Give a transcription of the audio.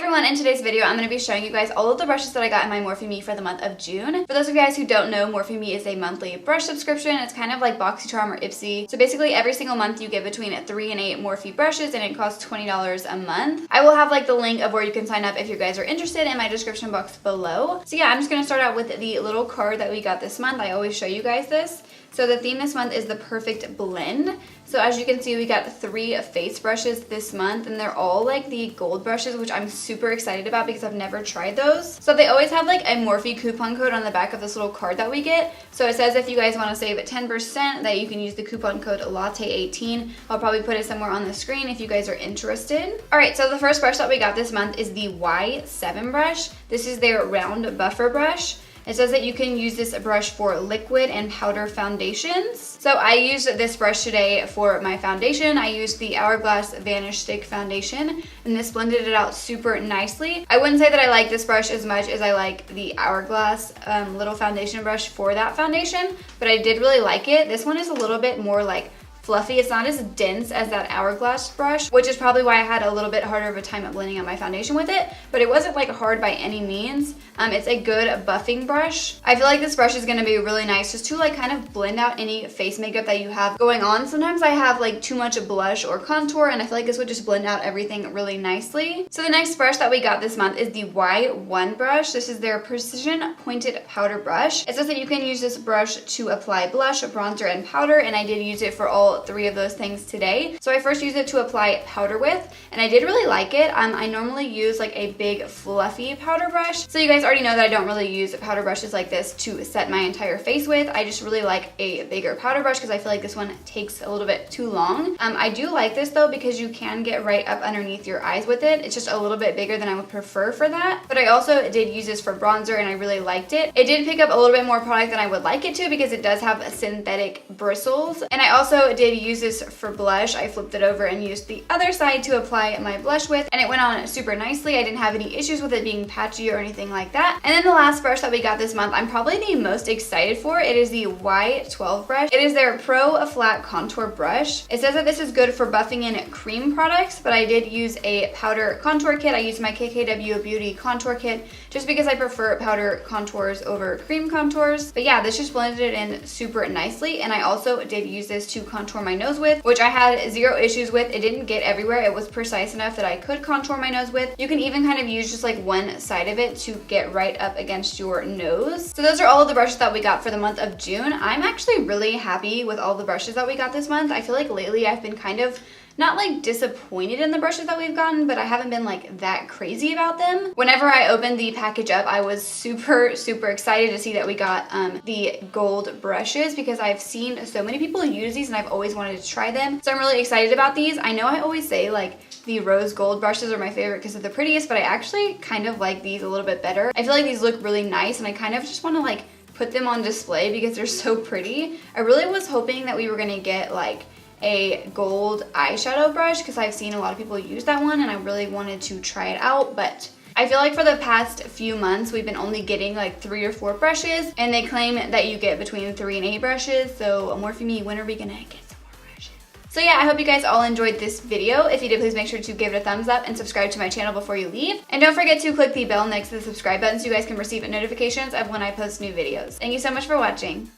everyone, in today's video I'm going to be showing you guys all of the brushes that I got in my MorpheMe for the month of June. For those of you guys who don't know, MorpheMe is a monthly brush subscription. It's kind of like BoxyCharm or Ipsy. So basically every single month you get between 3 and 8 Morphe brushes and it costs $20 a month. I will have like the link of where you can sign up if you guys are interested in my description box below. So yeah, I'm just going to start out with the little card that we got this month. I always show you guys this. So the theme this month is the perfect blend. So as you can see, we got 3 face brushes this month and they're all like the gold brushes, which I'm super excited about because I've never tried those. So they always have like a Morphe coupon code on the back of this little card that we get. So it says if you guys want to save 10% that you can use the coupon code Latte18. I'll probably put it somewhere on the screen if you guys are interested. Alright, so the first brush that we got this month is the Y7 brush. This is their round buffer brush. It says that you can use this brush for liquid and powder foundations. So I used this brush today for my foundation. I used the Hourglass Vanish Stick foundation and this blended it out super nicely. I wouldn't say that I like this brush as much as I like the Hourglass little foundation brush for that foundation, but I did really like it. This one is a little bit more like fluffy. It's not as dense as that Hourglass brush, which is probably why I had a little bit harder of a time at blending out my foundation with it, but it wasn't like hard by any means. It's a good buffing brush. I feel like this brush is going to be really nice just to like kind of blend out any face makeup that you have going on. Sometimes I have like too much blush or contour and I feel like this would just blend out everything really nicely. So the next brush that we got this month is the Y1 brush. This is their precision pointed powder brush. It says that you can use this brush to apply blush, bronzer, and powder, and I did use it for all 3 of those things today. So I first used it to apply powder with and I did really like it. I normally use like a big fluffy powder brush. So you guys already know that I don't really use powder brushes like this to set my entire face with. I just really like a bigger powder brush because I feel like this one takes a little bit too long. I do like this though because you can get right up underneath your eyes with it. It's just a little bit bigger than I would prefer for that. But I also did use this for bronzer and I really liked it. It did pick up a little bit more product than I would like it to because it does have synthetic bristles. And I also did use this for blush. I flipped it over and used the other side to apply my blush with and it went on super nicely. I didn't have any issues with it being patchy or anything like that. And then the last brush that we got this month, I'm probably the most excited for. It is the Y12 brush. It is their Pro Flat Contour brush. It says that this is good for buffing in cream products, but I did use a powder contour kit. I used my KKW Beauty contour kit just because I prefer powder contours over cream contours. But yeah, this just blended it in super nicely. And I also did use this to contour my nose with, which I had 0 issues with. It didn't get everywhere. It was precise enough that I could contour my nose with. You can even kind of use just like one side of it to get right up against your nose. So those are all of the brushes that we got for the month of June. I'm actually really happy with all the brushes that we got this month. I feel like lately I've been kind of not like disappointed in the brushes that we've gotten, but I haven't been like that crazy about them. Whenever I opened the package up, I was super excited to see that we got the gold brushes because I've seen so many people use these and I've always wanted to try them. So I'm really excited about these. I know I always say like the rose gold brushes are my favorite because they're the prettiest, but I actually kind of like these a little bit better. I feel like these look really nice and I kind of just want to like put them on display because they're so pretty. I really was hoping that we were gonna get like a gold eyeshadow brush because I've seen a lot of people use that one and I really wanted to try it out, but I feel like for the past few months we've been only getting like 3 or 4 brushes and they claim that you get between 3 and 8 brushes. So MorpheMe, when are we gonna get some more brushes? So yeah, I hope you guys all enjoyed this video. If you did, please make sure to give it a thumbs up and subscribe to my channel before you leave. And don't forget to click the bell next to the subscribe button so you guys can receive notifications of when I post new videos. Thank you so much for watching.